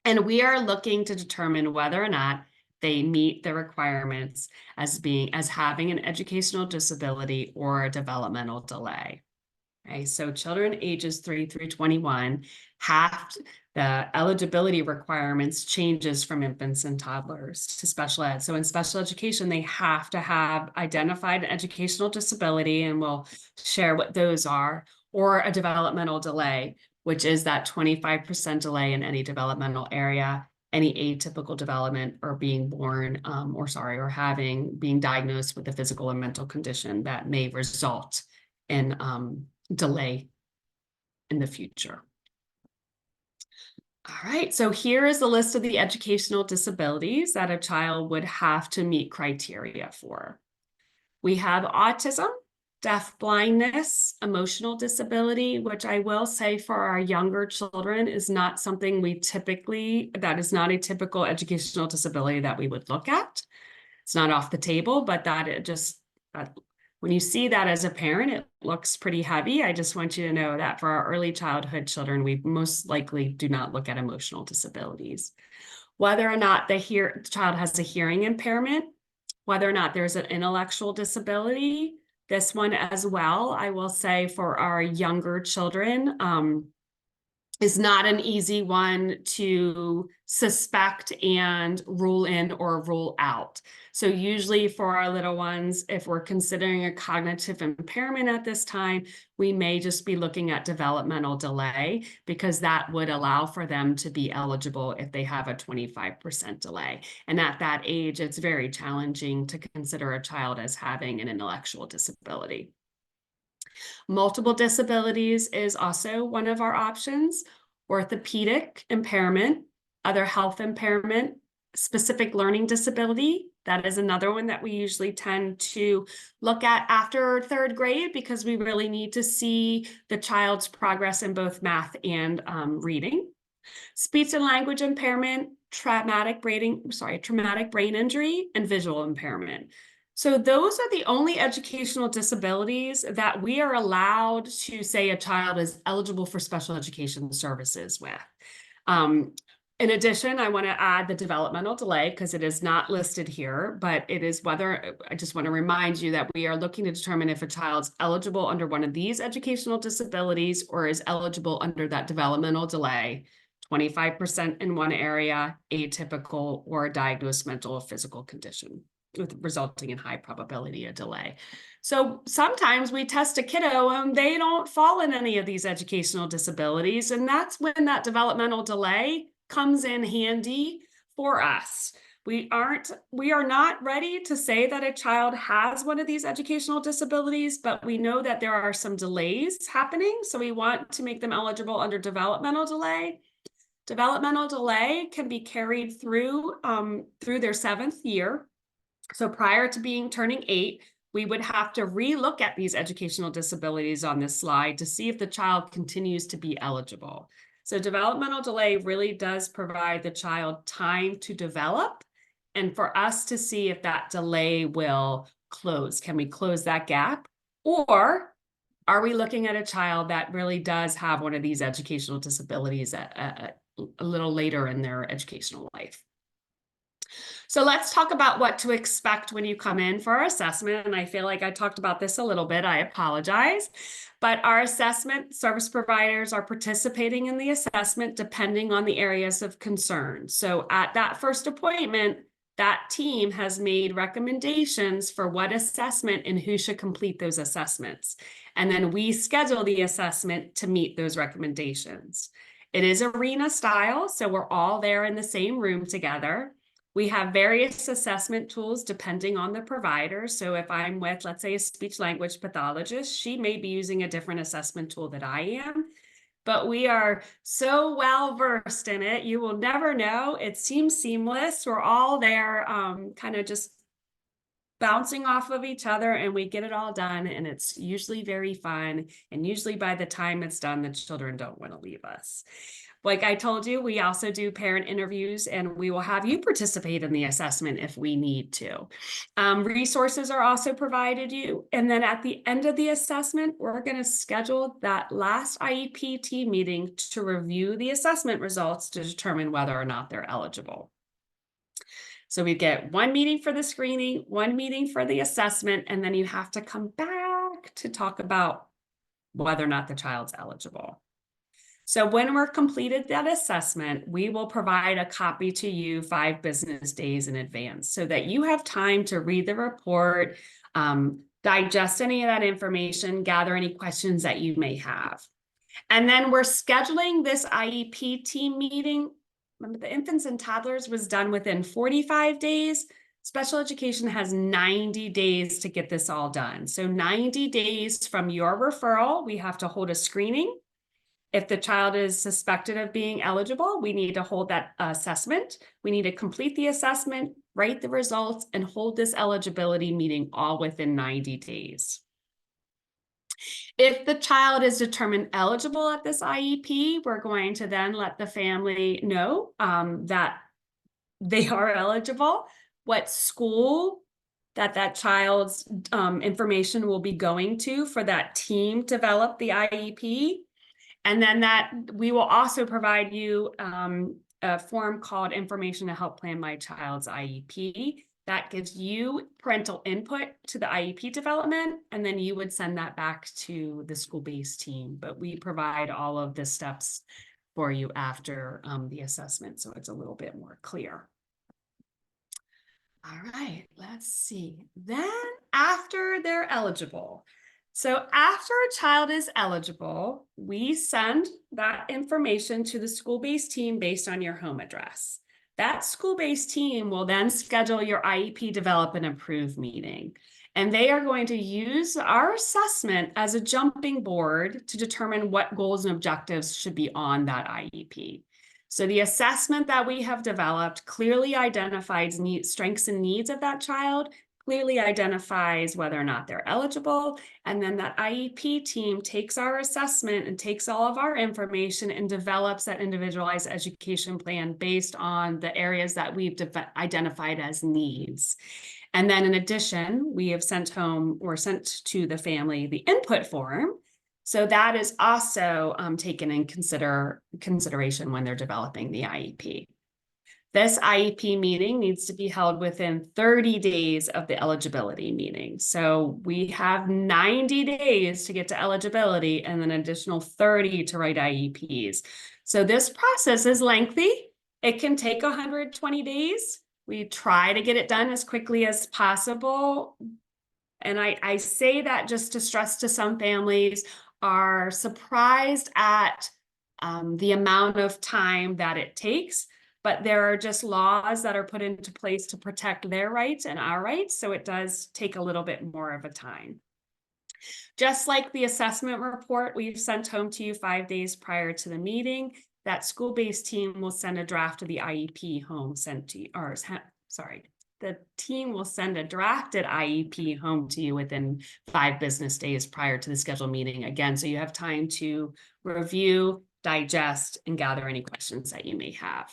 And we are looking to determine whether or not they meet the requirements as having an educational disability or a developmental delay. Okay, so children ages 3 through 21 the eligibility requirements changes from infants and toddlers to special ed. So in special education, they have to have identified an educational disability, and we'll share what those are, or a developmental delay, which is that 25% delay in any developmental area, any atypical development, or being born, or being diagnosed with a physical or mental condition that may result in delay in the future. All right, so here is the list of the educational disabilities that a child would have to meet criteria for. We have autism, deaf blindness, emotional disability, which I will say for our younger children is not something that is not a typical educational disability that we would look at. It's not off the table, but when you see that as a parent, it looks pretty heavy. I just want you to know that for our early childhood children, we most likely do not look at emotional disabilities. Whether or not the child has a hearing impairment, whether or not there's an intellectual disability, this one as well, I will say for our younger children, is not an easy one to suspect and rule in or rule out. So usually for our little ones, if we're considering a cognitive impairment at this time, we may just be looking at developmental delay, because that would allow for them to be eligible if they have a 25% delay. And at that age, it's very challenging to consider a child as having an intellectual disability. Multiple disabilities is also one of our options. Orthopedic impairment, other health impairment, specific learning disability. That is another one that we usually tend to look at after 3rd grade, because we really need to see the child's progress in both math and reading. Speech and language impairment, traumatic brain injury, and visual impairment. So those are the only educational disabilities that we are allowed to say a child is eligible for special education services with. In addition, I want to add the developmental delay, because it is not listed here, but it is whether, I just want to remind you that we are looking to determine if a child's eligible under one of these educational disabilities or is eligible under that developmental delay. 25% in one area, atypical, or a diagnosed mental or physical condition, resulting in high probability of delay. So sometimes we test a kiddo and they don't fall in any of these educational disabilities, and that's when that developmental delay comes in handy for us. We are not ready to say that a child has one of these educational disabilities, but we know that there are some delays happening, so we want to make them eligible under developmental delay. Developmental delay can be carried through their 7th year. So prior to turning 8, we would have to relook at these educational disabilities on this slide to see if the child continues to be eligible. So developmental delay really does provide the child time to develop, and for us to see if that delay will close. Can we close that gap? Or are we looking at a child that really does have one of these educational disabilities at a little later in their educational life? So let's talk about what to expect when you come in for our assessment. And I feel like I talked about this a little bit. I apologize. But our assessment service providers are participating in the assessment depending on the areas of concern. So at that first appointment, that team has made recommendations for what assessment and who should complete those assessments. And then we schedule the assessment to meet those recommendations. It is arena style, so we're all there in the same room together. We have various assessment tools depending on the provider. So if I'm with, let's say, a speech language pathologist, she may be using a different assessment tool that I am, but we are so well versed in it. You will never know. It seems seamless. We're all there kind of just bouncing off of each other, and we get it all done, and it's usually very fun. And usually by the time it's done, the children don't want to leave us. Like I told you, we also do parent interviews, and we will have you participate in the assessment if we need to. Resources are also provided you. And then at the end of the assessment, we're going to schedule that last IEP team meeting to review the assessment results to determine whether or not they're eligible. So we get one meeting for the screening, one meeting for the assessment, and then you have to come back to talk about whether or not the child's eligible. So when we're completed that assessment, we will provide a copy to you 5 business days in advance so that you have time to read the report, digest any of that information, gather any questions that you may have. And then we're scheduling this IEP team meeting. Remember, the infants and toddlers was done within 45 days. Special education has 90 days to get this all done. So 90 days from your referral, we have to hold a screening. If the child is suspected of being eligible, we need to hold that assessment. We need to complete the assessment, write the results, and hold this eligibility meeting all within 90 days. If the child is determined eligible at this IEP, we're going to then let the family know that they are eligible, what school that child's information will be going to for that team to develop the IEP. And then that we will also provide you a form called Information to Help Plan My Child's IEP. That gives you parental input to the IEP development, and then you would send that back to the school-based team. But we provide all of the steps for you after the assessment, so it's a little bit more clear. All right, let's see. Then after they're eligible. So after a child is eligible, we send that information to the school-based team based on your home address. That school-based team will then schedule your IEP Develop and Approve meeting. And they are going to use our assessment as a jumping board to determine what goals and objectives should be on that IEP. So the assessment that we have developed clearly identifies strengths and needs of that child, clearly identifies whether or not they're eligible, and then that IEP team takes our assessment and takes all of our information and develops that individualized education plan based on the areas that we've identified as needs. And then in addition, we have sent to the family the input form. So that is also taken in consideration when they're developing the IEP. This IEP meeting needs to be held within 30 days of the eligibility meeting. So we have 90 days to get to eligibility and an additional 30 to write IEPs. So this process is lengthy. It can take 120 days. We try to get it done as quickly as possible. And I say that just to stress to some families are surprised at the amount of time that it takes, but there are just laws that are put into place to protect their rights and our rights, so it does take a little bit more of a time. Just like the assessment report we've sent home to you 5 days prior to the meeting, that school-based team will send a draft of the IEP home sent to you, or sorry, the team will send a drafted IEP home to you within 5 business days prior to the scheduled meeting again, so you have time to review, digest, and gather any questions that you may have.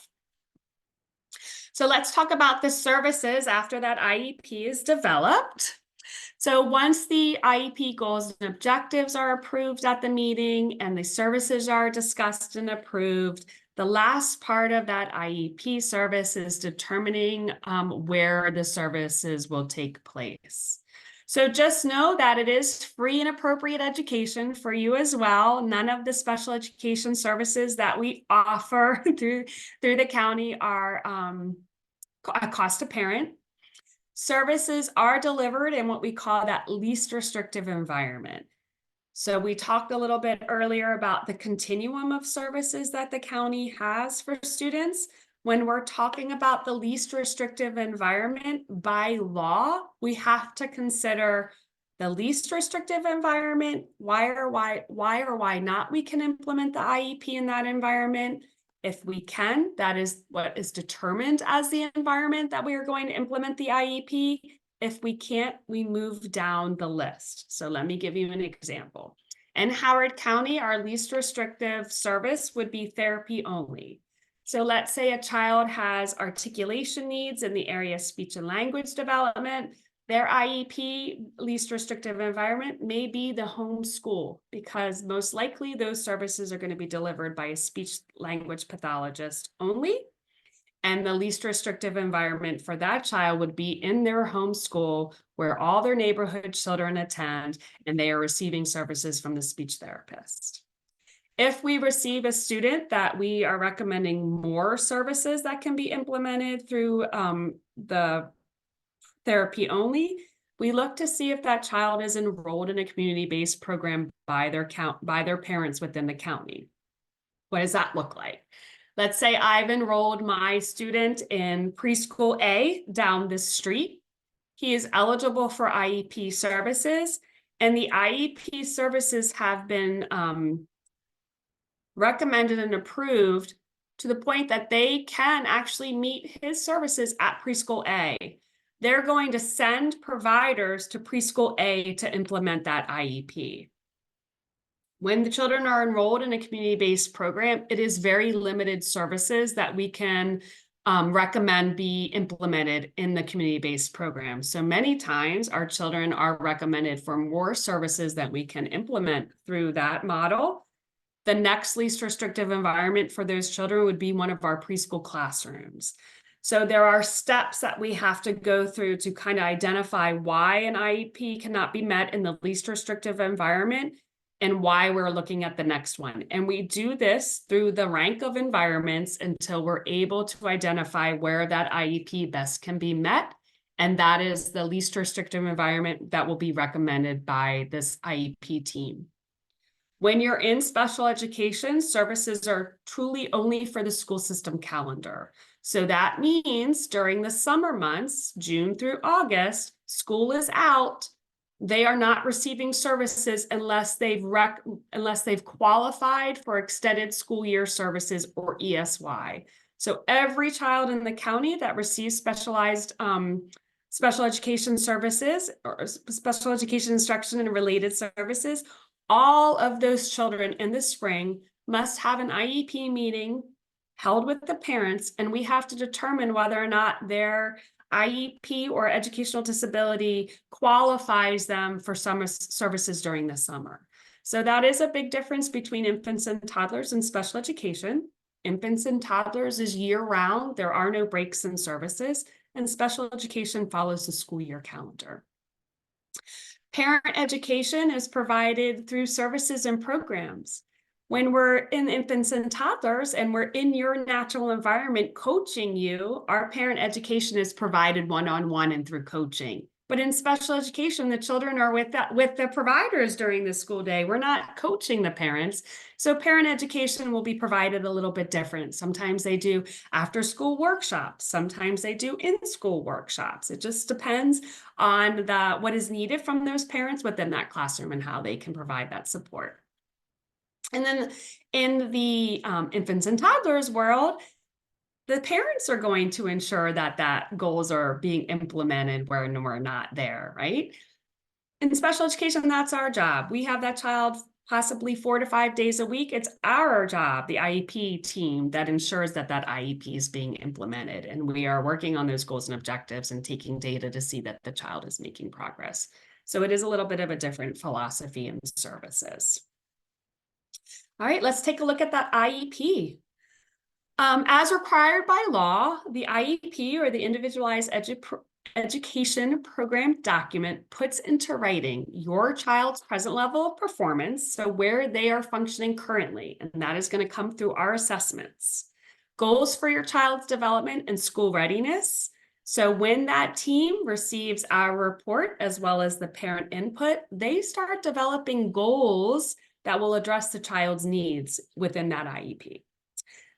So let's talk about the services after that IEP is developed. So once the IEP goals and objectives are approved at the meeting and the services are discussed and approved, the last part of that IEP service is determining where the services will take place. So just know that it is free and appropriate education for you as well. None of the special education services that we offer through the county are a cost to parent. Services are delivered in what we call that least restrictive environment. So we talked a little bit earlier about the continuum of services that the county has for students. When we're talking about the least restrictive environment, by law, we have to consider the least restrictive environment, why or why not we can implement the IEP in that environment. If we can, that is what is determined as the environment that we are going to implement the IEP. If we can't, we move down the list. So let me give you an example. In Howard County, our least restrictive service would be therapy only. So let's say a child has articulation needs in the area of speech and language development. Their IEP least restrictive environment may be the home school, because most likely those services are going to be delivered by a speech language pathologist only. And the least restrictive environment for that child would be in their home school where all their neighborhood children attend and they are receiving services from the speech therapist. If we receive a student that we are recommending more services that can be implemented through the therapy only, we look to see if that child is enrolled in a community-based program by their parents within the county. What does that look like? Let's say I've enrolled my student in preschool A down the street. He is eligible for IEP services, and the IEP services have been recommended and approved to the point that they can actually meet his services at preschool A. They're going to send providers to preschool A to implement that IEP. When the children are enrolled in a community-based program, it is very limited services that we can recommend be implemented in the community-based program. So many times our children are recommended for more services that we can implement through that model. The next least restrictive environment for those children would be one of our preschool classrooms. So there are steps that we have to go through to kind of identify why an IEP cannot be met in the least restrictive environment. and why we're looking at the next one. And we do this through the rank of environments until we're able to identify where that IEP best can be met. And that is the least restrictive environment that will be recommended by this IEP team. When you're in special education, services are truly only for the school system calendar. So that means during the summer months, June through August, school is out. They are not receiving services unless they've qualified for extended school year services or ESY. So every child in the county that receives specialized special education services or special education instruction and related services, all of those children in the spring must have an IEP meeting held with the parents, and we have to determine whether or not their IEP or educational disability qualifies them for summer services during the summer. So that is a big difference between infants and toddlers and special education. Infants and toddlers is year-round. There are no breaks in services, and special education follows the school year calendar. Parent education is provided through services and programs. When we're in infants and toddlers and we're in your natural environment coaching you, our parent education is provided one-on-one and through coaching. But in special education, the children are with the providers during the school day. We're not coaching the parents. So parent education will be provided a little bit different. Sometimes they do after-school workshops. Sometimes they do in-school workshops. It just depends on what is needed from those parents within that classroom and how they can provide that support. And then in the infants and toddlers world, the parents are going to ensure that goals are being implemented when we're not there, right? In special education, that's our job. We have that child possibly 4 to 5 days a week. It's our job, the IEP team, that ensures that IEP is being implemented. And we are working on those goals and objectives and taking data to see that the child is making progress. So it is a little bit of a different philosophy in services. All right, let's take a look at that IEP. As required by law, the IEP, or the Individualized Education Program document, puts into writing your child's present level of performance, so where they are functioning currently, and that is going to come through our assessments. Goals for your child's development and school readiness. So when that team receives our report, as well as the parent input, they start developing goals that will address the child's needs within that IEP.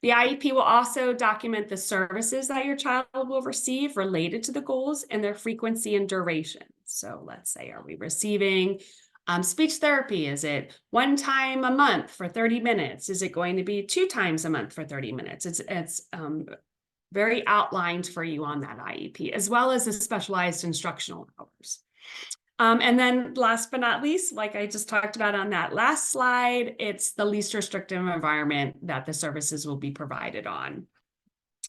The IEP will also document the services that your child will receive related to the goals and their frequency and duration. So let's say, are we receiving speech therapy? Is it 1 time a month for 30 minutes? Is it going to be 2 times a month for 30 minutes? It's very outlined for you on that IEP, as well as the specialized instructional hours. And then last but not least, like I just talked about on that last slide, it's the least restrictive environment that the services will be provided on.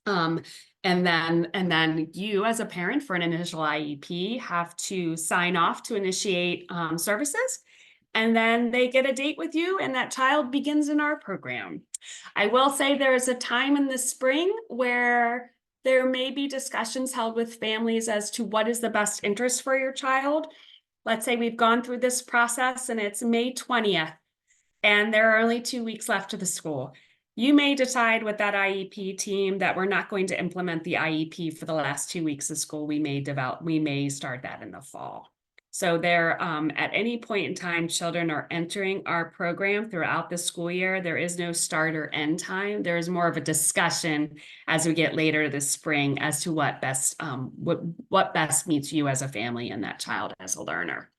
And then you as a parent for an initial IEP have to sign off to initiate services. And then they get a date with you and that child begins in our program. I will say there is a time in the spring where there may be discussions held with families as to what is the best interest for your child. Let's say we've gone through this process and it's May 20th and there are only 2 weeks left to the school. You may decide with that IEP team that we're not going to implement the IEP for the last 2 weeks of school. We may start that in the fall. So there, at any point in time, children are entering our program throughout the school year. There is no start or end time. There is more of a discussion as we get later this spring as to what best meets you as a family and that child as a learner.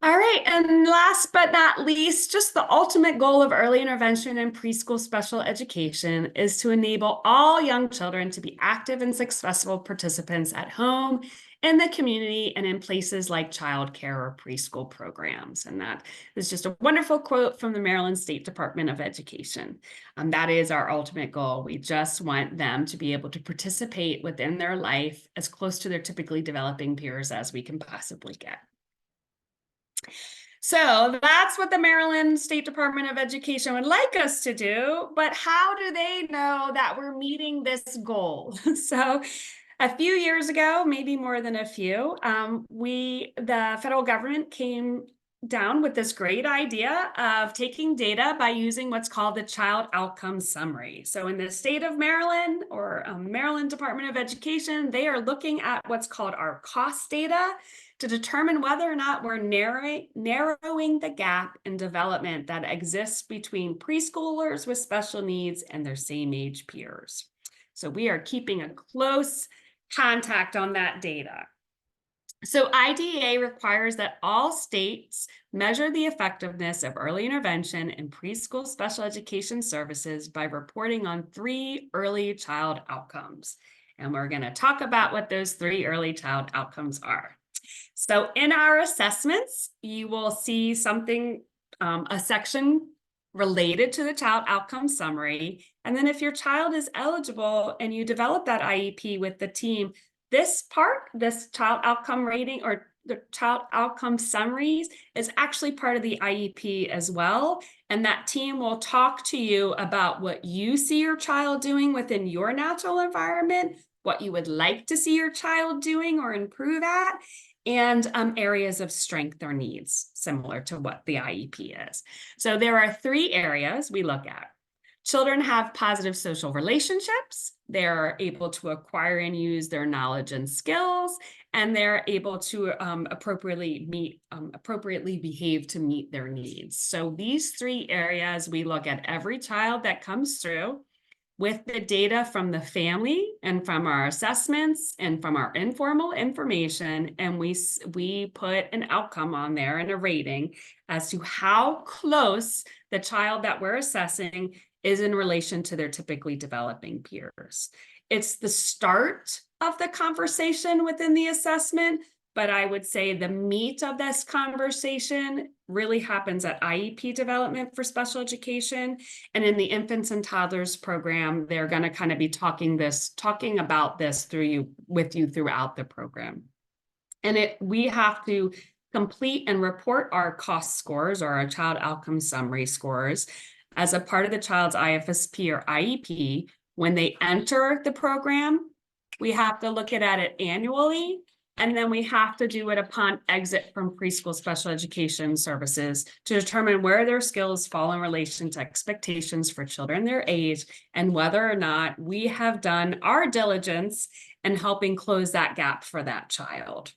All right, and last but not least, just the ultimate goal of early intervention and preschool special education is to enable all young children to be active and successful participants at home, in the community, and in places like childcare or preschool programs. And that is just a wonderful quote from the Maryland State Department of Education. That is our ultimate goal. We just want them to be able to participate within their life as close to their typically developing peers as we can possibly get. So that's what the Maryland State Department of Education would like us to do, but how do they know that we're meeting this goal? So a few years ago, maybe more than a few, the federal government came down with this great idea of taking data by using what's called the Child Outcome Summary. So in the state of Maryland, or Maryland Department of Education, they are looking at what's called our cost data to determine whether or not we're narrowing the gap in development that exists between preschoolers with special needs and their same age peers. So we are keeping a close contact on that data. So IDEA requires that all states measure the effectiveness of early intervention and preschool special education services by reporting on 3 early child outcomes. And we're going to talk about what those 3 early child outcomes are. So in our assessments, you will see something, a section related to the child outcome summary. And then if your child is eligible and you develop that IEP with the team, this part, this child outcome rating or the child outcome summaries, is actually part of the IEP as well. And that team will talk to you about what you see your child doing within your natural environment, what you would like to see your child doing or improve at, and areas of strength or needs, similar to what the IEP is. So there are 3 areas we look at. Children have positive social relationships. They're able to acquire and use their knowledge and skills, and they're able to appropriately behave to meet their needs. So these 3 areas, we look at every child that comes through with the data from the family and from our assessments and from our informal information, and we put an outcome on there and a rating as to how close the child that we're assessing is in relation to their typically developing peers. It's the start of the conversation within the assessment, but I would say the meat of this conversation really happens at IEP development for special education. And in the infants and toddlers program, they're going to kind of be talking about this with you throughout the program. And we have to complete and report our cost scores or our child outcome summary scores as a part of the child's IFSP or IEP. When they enter the program, we have to look at it annually, and then we have to do it upon exit from preschool special education services to determine where their skills fall in relation to expectations for children their age, and whether or not we have done our diligence in helping close that gap for that child.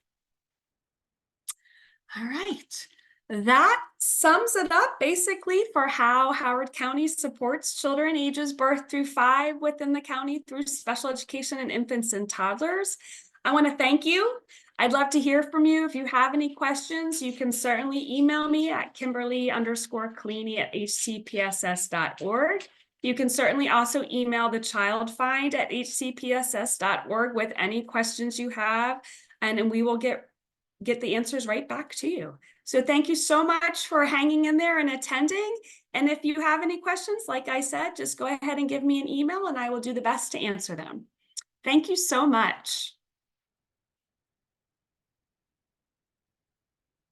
All right. That sums it up basically for how Howard County supports children ages birth through 5 within the county through special education and infants and toddlers. I want to thank you. I'd love to hear from you. If you have any questions, you can certainly email me at kimberly_cleany@hcpss.org. You can certainly also email the childfind at hcpss.org with any questions you have, and we will get the answers right back to you. So thank you so much for hanging in there and attending. And if you have any questions, like I said, just go ahead and give me an email and I will do the best to answer them. Thank you so much.